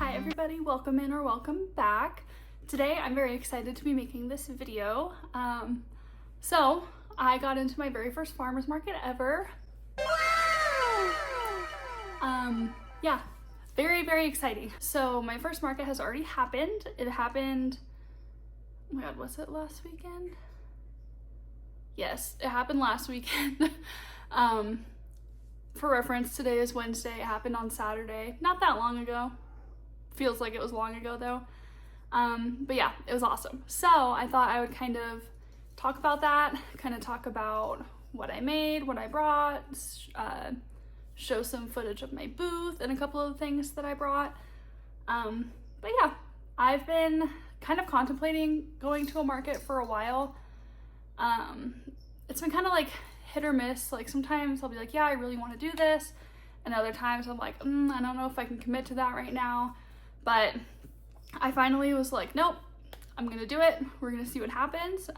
Hi everybody, welcome in or welcome back. Today I'm very excited to be making this video. So I got into my very first farmer's market ever. Yeah, very exciting. So my first market has already happened. It happened, oh my god, was it last weekend? Yes, it happened last weekend. For reference, today is Wednesday. It happened on Saturday, not that long ago. Feels like it was long ago though. But yeah, it was awesome. So I thought I would kind of talk about that, kind of talk about what I made, what I brought, show some footage of my booth and a couple of things that I brought. But yeah, I've been kind of contemplating going to a market for a while. It's been kind of like hit or miss. Like sometimes I'll be like, yeah, I really want to do this. And other times I'm like, I don't know if I can commit to that right now. But I finally was like, nope, I'm gonna do it. We're gonna see what happens.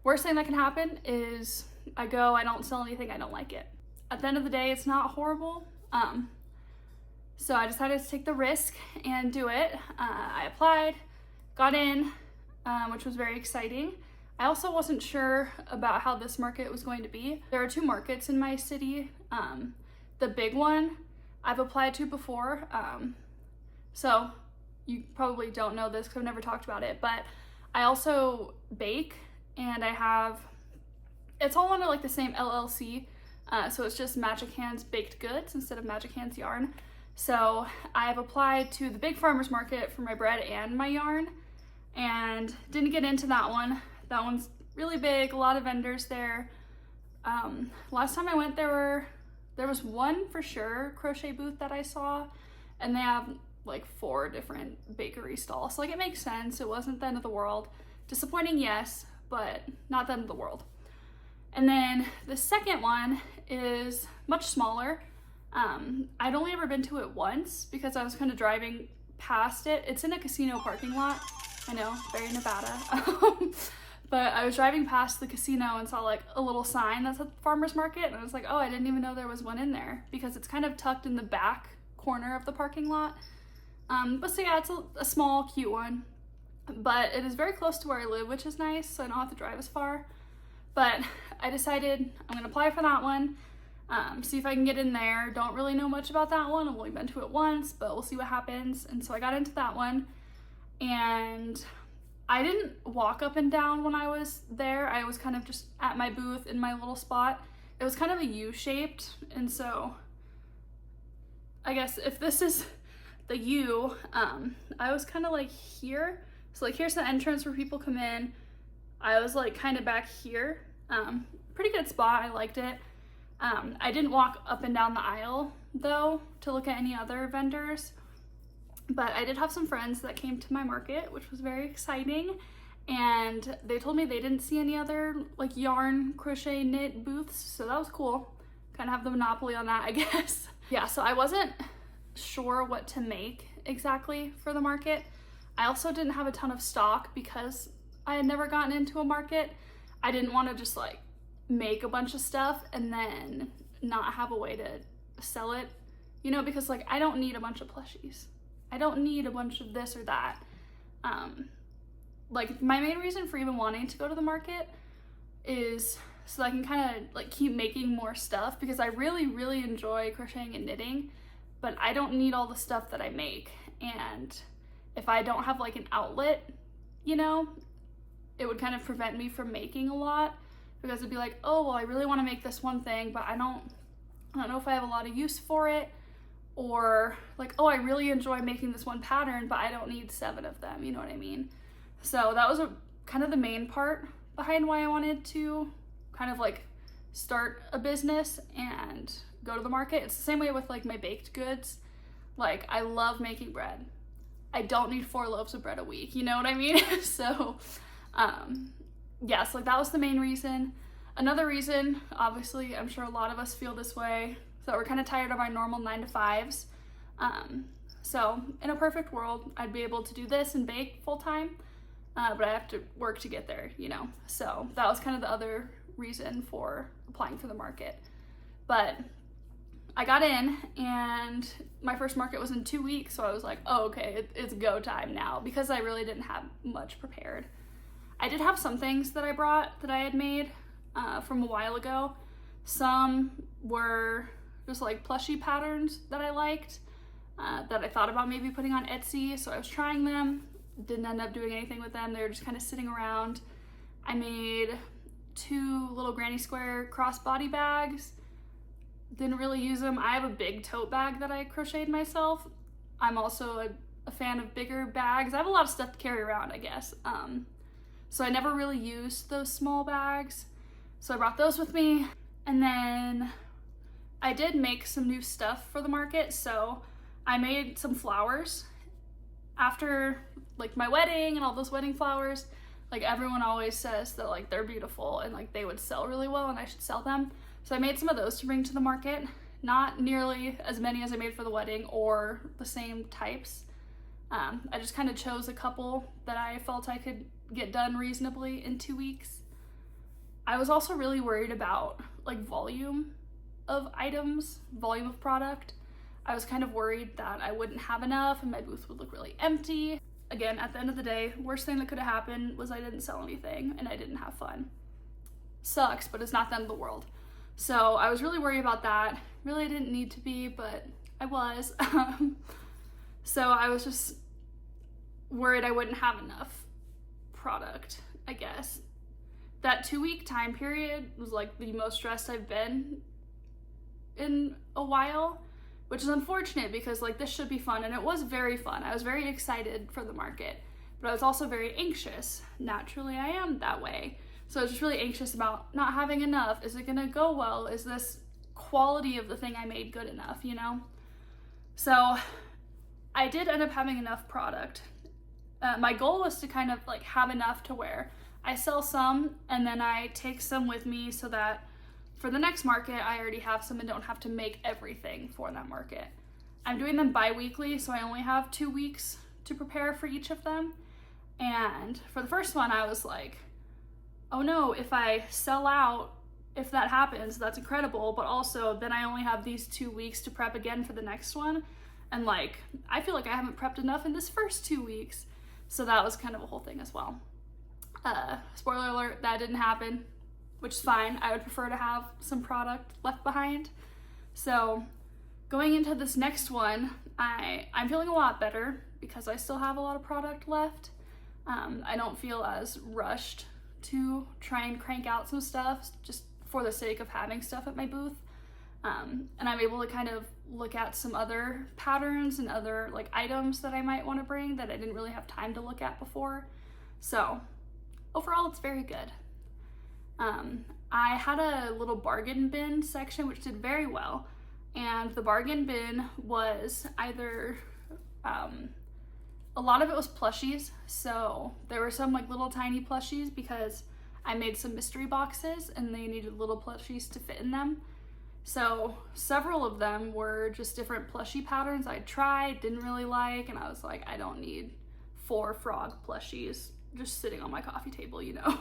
Worst thing that can happen is I go, I don't sell anything, I don't like it. At the end of the day, it's not horrible. So I decided to take the risk and do it. I applied, got in, which was very exciting. I also wasn't sure about how this market was going to be. There are two markets in my city. The big one I've applied to before. So you probably don't know this because I've never talked about it, but I also bake and it's all under like the same LLC. So it's just Magic Hands Baked Goods instead of Magic Hands Yarn. So I've applied to the big farmer's market for my bread and my yarn and didn't get into that one. That one's really big, a lot of vendors there. Last time I went there was one for sure crochet booth that I saw, and they have like 4 different bakery stalls. So like it makes sense. It wasn't the end of the world. Disappointing, yes, but not the end of the world. And then the second one is much smaller. I'd only ever been to it once because I was kind of driving past it. It's in a casino parking lot. I know, very Nevada. But I was driving past the casino and saw like a little sign that's at the farmer's market, and I was like, oh, I didn't even know there was one in there because it's kind of tucked in the back corner of the parking lot. But so yeah, it's a small, cute one, but it is very close to where I live, which is nice, so I don't have to drive as far. But I decided I'm gonna apply for that one, see if I can get in there. Don't really know much about that one. I've only been to it once, but we'll see what happens. And so I got into that one, and I didn't walk up and down when I was there. I was kind of just at my booth in my little spot. It was kind of a U-shaped, and so I guess if this is the U, I was kind of like here. So like here's the entrance where people come in. I was like kind of back here. Pretty good spot, I liked it. I didn't walk up and down the aisle though to look at any other vendors. But I did have some friends that came to my market, which was very exciting. And they told me they didn't see any other like yarn, crochet, knit booths. So that was cool. Kind of have the monopoly on that, I guess. Yeah, so I wasn't sure what to make exactly for the market. I also didn't have a ton of stock because I had never gotten into a market. I didn't want to just like make a bunch of stuff and then not have a way to sell it, you know, because like I don't need a bunch of plushies. I don't need a bunch of this or that. Like my main reason for even wanting to go to the market is so I can kind of like keep making more stuff, because I really enjoy crocheting and knitting, but I don't need all the stuff that I make. And if I don't have like an outlet, you know, it would kind of prevent me from making a lot, because it'd be like, oh, well, I really want to make this one thing, but I don't know if I have a lot of use for it. Or like, oh, I really enjoy making this one pattern, but I don't need 7 of them, you know what I mean? So that was kind of the main part behind why I wanted to kind of like start a business and go to the market. It's the same way with like my baked goods. Like I love making bread. I don't need 4 loaves of bread a week, you know what I mean? So yes, like that was the main reason. Another reason, obviously, I'm sure a lot of us feel this way, so we're kind of tired of our normal 9-to-5s. So in a perfect world, I'd be able to do this and bake full time, but I have to work to get there, you know? So that was kind of the other reason for applying for the market. But I got in, and my first market was in 2 weeks, so I was like, oh, okay, it's go time now, because I really didn't have much prepared. I did have some things that I brought that I had made from a while ago. Some were just like plushie patterns that I liked, that I thought about maybe putting on Etsy, so I was trying them. Didn't end up doing anything with them. They were just kind of sitting around. I made 2 little granny square crossbody bags. Didn't really use them. I have a big tote bag that I crocheted myself. I'm also a fan of bigger bags. I have a lot of stuff to carry around, I guess. So I never really used those small bags. So I brought those with me. And then I did make some new stuff for the market. So I made some flowers. After like my wedding and all those wedding flowers, like everyone always says that like they're beautiful and like they would sell really well and I should sell them. So I made some of those to bring to the market. Not nearly as many as I made for the wedding or the same types. I just kind of chose a couple that I felt I could get done reasonably in 2 weeks. I was also really worried about like volume of items, volume of product. I was kind of worried that I wouldn't have enough and my booth would look really empty. Again, at the end of the day, worst thing that could have happened was I didn't sell anything and I didn't have fun. Sucks, but it's not the end of the world. So I was really worried about that. Really didn't need to be, but I was. So I was just worried I wouldn't have enough product, I guess. That 2-week time period was like the most stressed I've been in a while, which is unfortunate because like this should be fun, and it was very fun. I was very excited for the market, but I was also very anxious. Naturally, I am that way. So I was just really anxious about not having enough. Is it gonna go well? Is this quality of the thing I made good enough, you know? So I did end up having enough product. My goal was to kind of like have enough to where I sell some and then I take some with me so that for the next market, I already have some and don't have to make everything for that market. I'm doing them bi-weekly, so I only have 2 weeks to prepare for each of them. And for the first one, I was like, oh no, if I sell out, if that happens, that's incredible, but also then I only have these 2 weeks to prep again for the next one. And like, I feel like I haven't prepped enough in this first 2 weeks. So that was kind of a whole thing as well. Spoiler alert, that didn't happen, which is fine. I would prefer to have some product left behind. So going into this next one, I'm feeling a lot better because I still have a lot of product left. I don't feel as rushed to try and crank out some stuff just for the sake of having stuff at my booth. And I'm able to kind of look at some other patterns and other like items that I might want to bring that I didn't really have time to look at before. So overall, it's very good. I had a little bargain bin section which did very well, and the bargain bin was either a lot of it was plushies, so there were some like little tiny plushies because I made some mystery boxes and they needed little plushies to fit in them. So several of them were just different plushie patterns I tried, didn't really like, and I was like, I don't need 4 frog plushies just sitting on my coffee table, you know?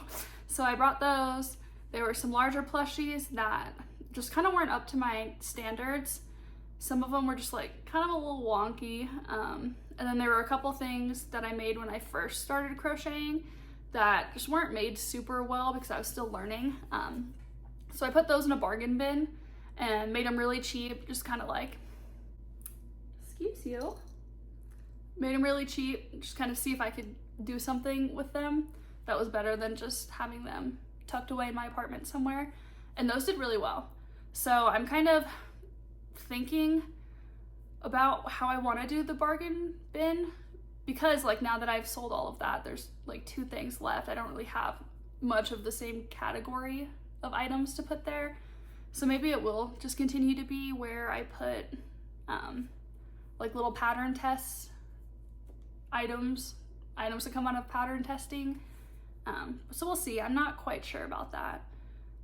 So I brought those. There were some larger plushies that just kind of weren't up to my standards. Some of them were just like kind of a little wonky. And then there were a couple things that I made when I first started crocheting that just weren't made super well because I was still learning. So I put those in a bargain bin and made them really cheap, just kind of like, excuse you, made them really cheap, just kind of see if I could do something with them that was better than just having them tucked away in my apartment somewhere. And those did really well. So I'm kind of thinking about how I want to do the bargain bin, because like now that I've sold all of that, there's like 2 things left. I don't really have much of the same category of items to put there. So maybe it will just continue to be where I put like little pattern tests, items that come out of pattern testing. So we'll see. I'm not quite sure about that.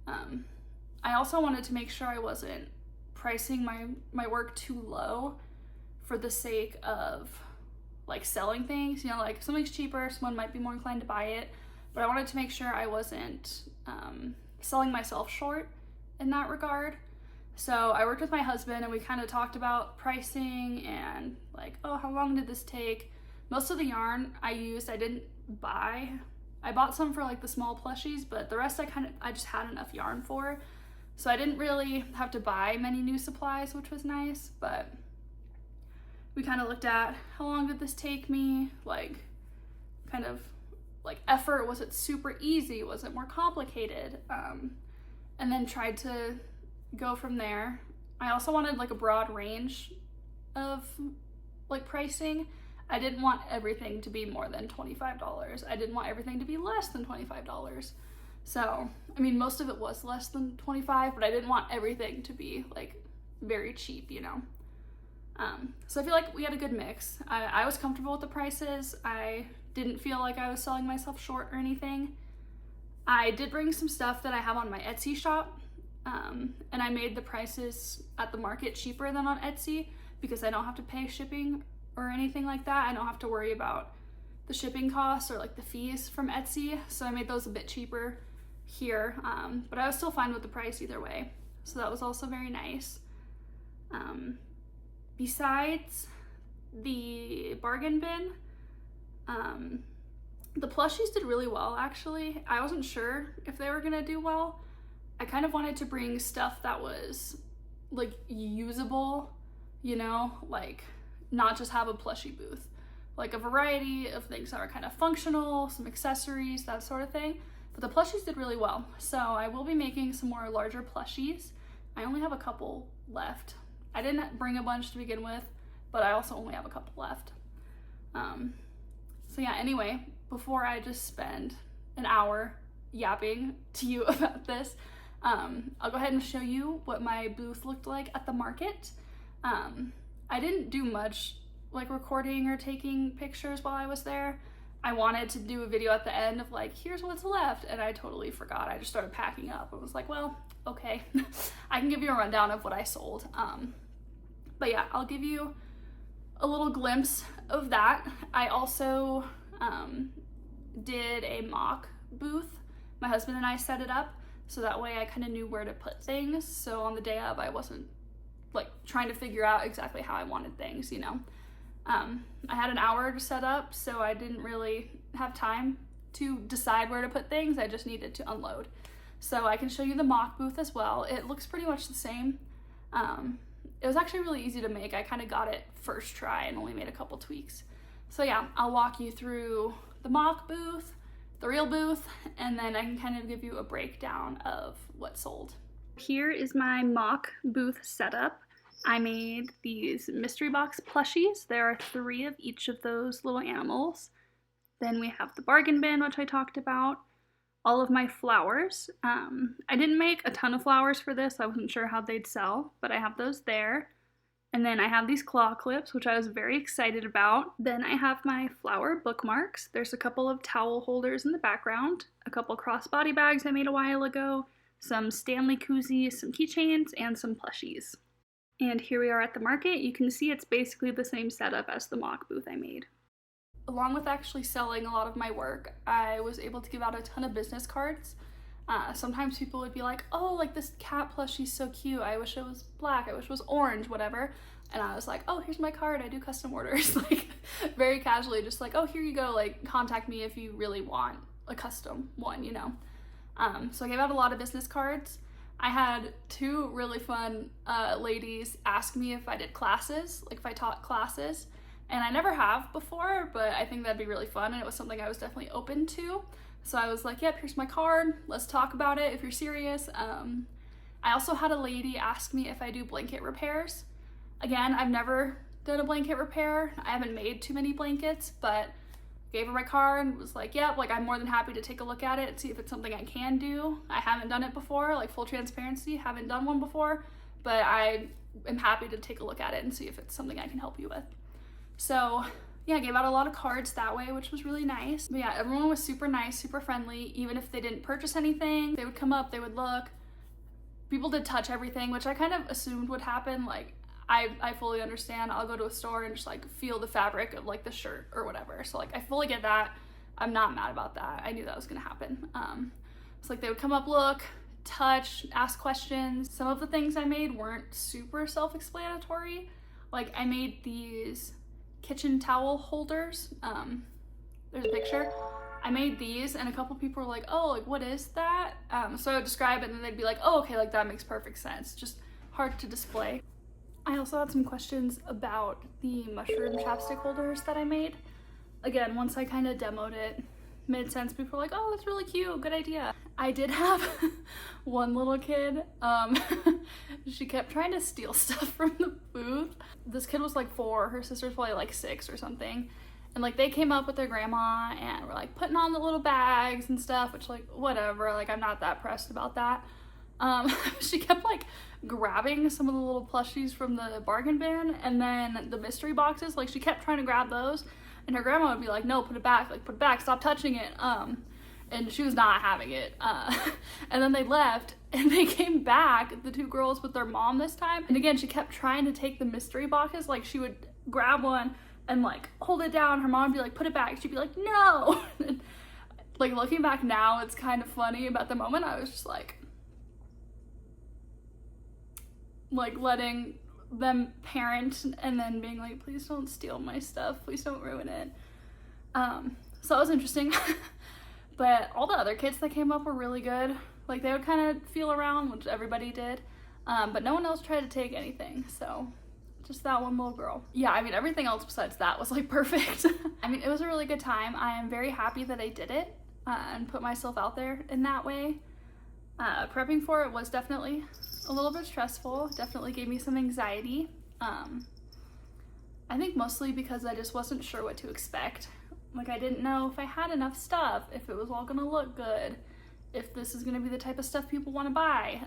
I also wanted to make sure I wasn't pricing my work too low for the sake of like selling things. You know, like if something's cheaper, someone might be more inclined to buy it, but I wanted to make sure I wasn't selling myself short in that regard. So I worked with my husband and we kind of talked about pricing and like, oh, how long did this take? Most of the yarn I used, I didn't buy. I bought some for like the small plushies, but the rest I just had enough yarn for. So I didn't really have to buy many new supplies, which was nice, but we kind of looked at how long did this take me, like kind of like effort, was it super easy, was it more complicated, and then tried to go from there. I also wanted like a broad range of like pricing. I didn't want everything to be more than $25. I didn't want everything to be less than $25. So, I mean, most of it was less than 25, but I didn't want everything to be like very cheap, you know? So I feel like we had a good mix. I was comfortable with the prices. I didn't feel like I was selling myself short or anything. I did bring some stuff that I have on my Etsy shop, and I made the prices at the market cheaper than on Etsy because I don't have to pay shipping or anything like that. I don't have to worry about the shipping costs or like the fees from Etsy, so I made those a bit cheaper here, but I was still fine with the price either way, so that was also very nice. Besides the bargain bin, the plushies did really well actually. I wasn't sure if they were gonna do well. I kind of wanted to bring stuff that was like usable, you know, like not just have a plushie booth, like a variety of things that are kind of functional, some accessories, that sort of thing. But the plushies did really well. So I will be making some more larger plushies. I only have a couple left. I didn't bring a bunch to begin with, but I also only have a couple left. So yeah, anyway, before I just spend an hour yapping to you about this, I'll go ahead and show you what my booth looked like at the market. I didn't do much like recording or taking pictures while I was there. I wanted to do a video at the end of like, here's what's left, and I totally forgot. I just started packing up. I was like, well, okay, I can give you a rundown of what I sold. But yeah, I'll give you a little glimpse of that. I also did a mock booth. My husband and I set it up so that way I kind of knew where to put things. So on the day of, I wasn't like trying to figure out exactly how I wanted things, you know. I had an hour to set up, so I didn't really have time to decide where to put things. I just needed to unload. So I can show you the mock booth as well. It looks pretty much the same. It was actually really easy to make. I kind of got it first try and only made a couple tweaks. So yeah, I'll walk you through the mock booth, the real booth, and then I can kind of give you a breakdown of what sold. Here is my mock booth setup. I made these mystery box plushies. There are 3 of each of those little animals. Then we have the bargain bin, which I talked about. All of my flowers. I didn't make a ton of flowers for this. I wasn't sure how they'd sell, but I have those there. And then I have these claw clips, which I was very excited about. Then I have my flower bookmarks. There's a couple of towel holders in the background, a couple crossbody bags I made a while ago, some Stanley koozies, some keychains, and some plushies. And here we are at the market. You can see it's basically the same setup as the mock booth I made. Along with actually selling a lot of my work, I was able to give out a ton of business cards. Sometimes people would be like, oh, like this cat plushie's so cute. I wish it was black. I wish it was orange, whatever. And I was like, oh, here's my card. I do custom orders. Like very casually, just like, oh, here you go. Like contact me if you really want a custom one, you know? So I gave out a lot of business cards. I had 2 really fun ladies ask me if I did classes, like if I taught classes. And I never have before, but I think that'd be really fun, and it was something I was definitely open to. So I was like, yep, here's my card. Let's talk about it if you're serious. I also had a lady ask me if I do blanket repairs. Again, I've never done a blanket repair. I haven't made too many blankets, but gave her my card and was like, yep, like I'm more than happy to take a look at it and see if it's something I can do. I haven't done it before, like full transparency, haven't done one before, but I am happy to take a look at it and see if it's something I can help you with. So yeah, I gave out a lot of cards that way, which was really nice. But yeah, everyone was super nice, super friendly. Even if they didn't purchase anything, they would come up, they would look. People did touch everything, which I kind of assumed would happen. Like I fully understand. I'll go to a store and just like feel the fabric of like the shirt or whatever. So like I fully get that. I'm not mad about that. I knew that was gonna happen. So like they would come up, look, touch, ask questions. Some of the things I made weren't super self-explanatory. Like I made these kitchen towel holders. There's a picture. I made these and a couple people were like, oh, like what is that? So I would describe it and then they'd be like, oh, okay, like that makes perfect sense. Just hard to display. I also had some questions about the mushroom chapstick holders that I made. Again, once I kind of demoed it, made sense. People were like, oh, that's really cute, good idea. I did have one little kid, she kept trying to steal stuff from the booth. This kid was like 4, her sister's probably like 6 or something. And like they came up with their grandma and were like putting on the little bags and stuff, which like whatever, like I'm not that pressed about that. She kept like grabbing some of the little plushies from the bargain bin and then the mystery boxes, like she kept trying to grab those and her grandma would be like, no, put it back, like put it back, stop touching it. And she was not having it. And then they left and they came back, the 2 girls with their mom this time. And again, she kept trying to take the mystery boxes, like she would grab one and like hold it down, her mom would be like, put it back, she'd be like, no. And, like looking back now, it's kind of funny, but at the moment I was just like letting them parent and then being like, please don't steal my stuff, please don't ruin it. So that was interesting. But all the other kids that came up were really good. Like they would kind of feel around, which everybody did, but no one else tried to take anything, so just that one little girl. Yeah, I mean, everything else besides that was like perfect. I mean, it was a really good time. I am very happy that I did it and put myself out there in that way. Prepping for it was definitely a little bit stressful, definitely gave me some anxiety. I think mostly because I just wasn't sure what to expect. Like I didn't know if I had enough stuff, if it was all gonna look good, if this is gonna be the type of stuff people wanna buy.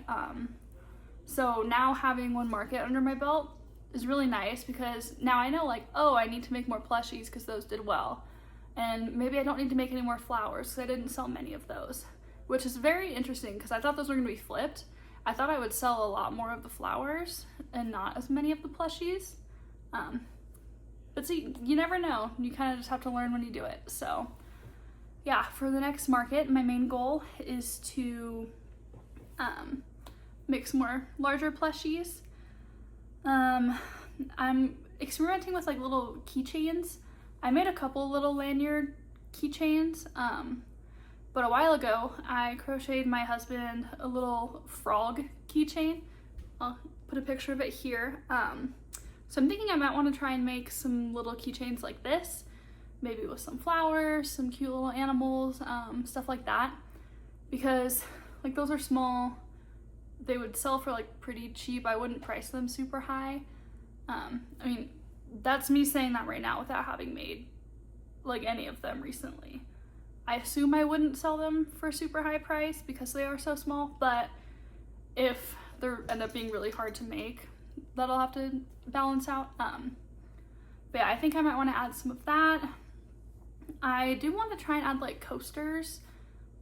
So now having one market under my belt is really nice because now I know like, oh, I need to make more plushies because those did well. And maybe I don't need to make any more flowers because I didn't sell many of those, which is very interesting because I thought those were gonna be flipped. I thought I would sell a lot more of the flowers and not as many of the plushies. But see, you never know. You kind of just have to learn when you do it. So yeah, for the next market, my main goal is to make some more larger plushies. I'm experimenting with like little keychains. I made a couple little lanyard keychains, but a while ago I crocheted my husband a little frog keychain. I'll put a picture of it here. So I'm thinking I might want to try and make some little keychains like this, maybe with some flowers, some cute little animals, stuff like that, because like those are small. They would sell for like pretty cheap. I wouldn't price them super high. I mean, that's me saying that right now without having made like any of them recently. I assume I wouldn't sell them for a super high price because they are so small, but if they end up being really hard to make, that'll have to balance out. But yeah, I think I might want to add some of that. I do want to try and add like coasters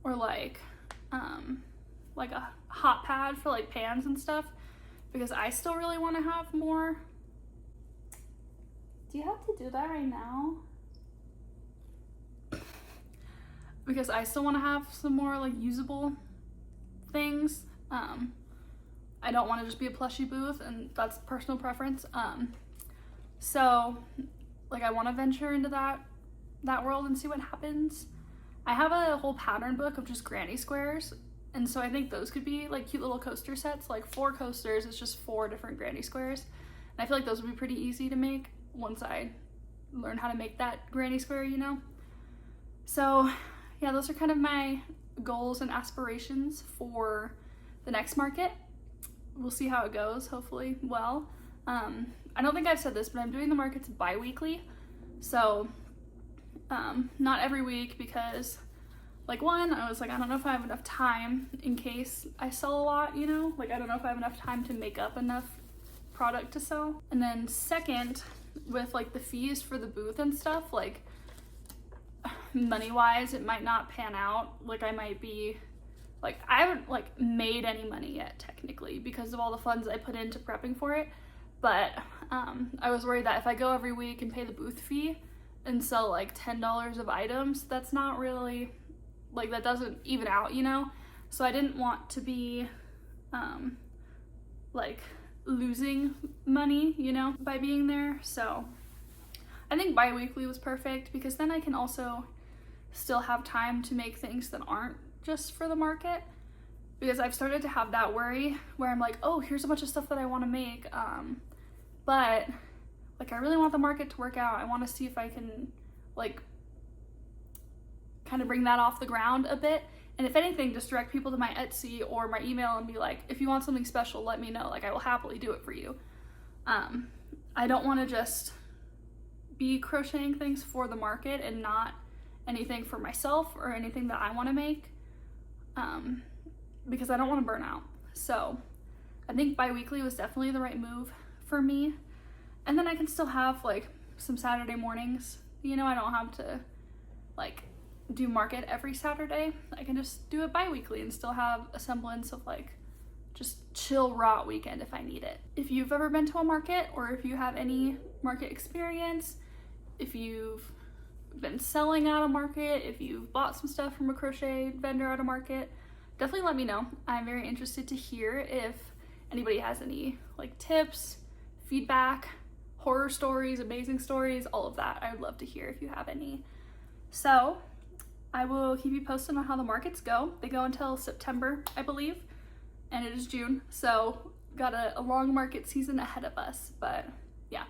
or like a hot pad for like pans and stuff because I still really want to have more. Do you have to do that right now? Because I still want to have some more like usable things. I don't want to just be a plushie booth, and that's personal preference. So like I want to venture into that world and see what happens. I have a whole pattern book of just granny squares, and so I think those could be like cute little coaster sets, like 4 coasters. It's just 4 different granny squares, and I feel like those would be pretty easy to make once I learn how to make that granny square, you know. So yeah, those are kind of my goals and aspirations for the next market. We'll see how it goes, hopefully well. I don't think I've said this, but I'm doing the markets bi-weekly. So not every week because like one, I was like, I don't know if I have enough time in case I sell a lot, you know? Like I don't know if I have enough time to make up enough product to sell. And then second, with like the fees for the booth and stuff, like money-wise, it might not pan out. Like I might be, like I haven't like made any money yet technically because of all the funds I put into prepping for it. But I was worried that if I go every week and pay the booth fee and sell like $10 of items, that's not really, like that doesn't even out, you know? So I didn't want to be like losing money, you know, by being there. So I think bi-weekly was perfect because then I can also still have time to make things that aren't just for the market, because I've started to have that worry where I'm like, oh, here's a bunch of stuff that I want to make, but like I really want the market to work out. I want to see if I can like kind of bring that off the ground a bit, and if anything, just direct people to my Etsy or my email and be like, if you want something special, let me know. Like, I will happily do it for you. I don't want to just be crocheting things for the market and not anything for myself or anything that I want to make, because I don't want to burn out. So I think bi-weekly was definitely the right move for me. And then I can still have like some Saturday mornings, you know, I don't have to like do market every Saturday. I can just do it bi-weekly and still have a semblance of like just chill rot weekend if I need it. If you've ever been to a market, or if you have any market experience, if you've been selling at a market, if you've bought some stuff from a crochet vendor at a market, definitely let me know. I'm very interested to hear if anybody has any like tips, feedback, horror stories, amazing stories, all of that. I would love to hear if you have any. So I will keep you posted on how the markets go. They go until September, I believe, and it is June, so got a long market season ahead of us. But yeah,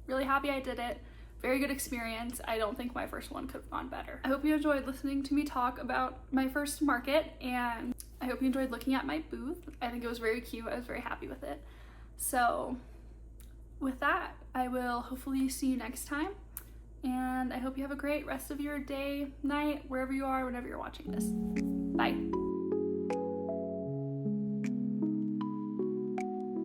really happy I did it. Very good experience. I don't think my first one could have gone better. I hope you enjoyed listening to me talk about my first market, and I hope you enjoyed looking at my booth. I think it was very cute. I was very happy with it. So with that, I will hopefully see you next time. And I hope you have a great rest of your day, night, wherever you are, whenever you're watching this. Bye.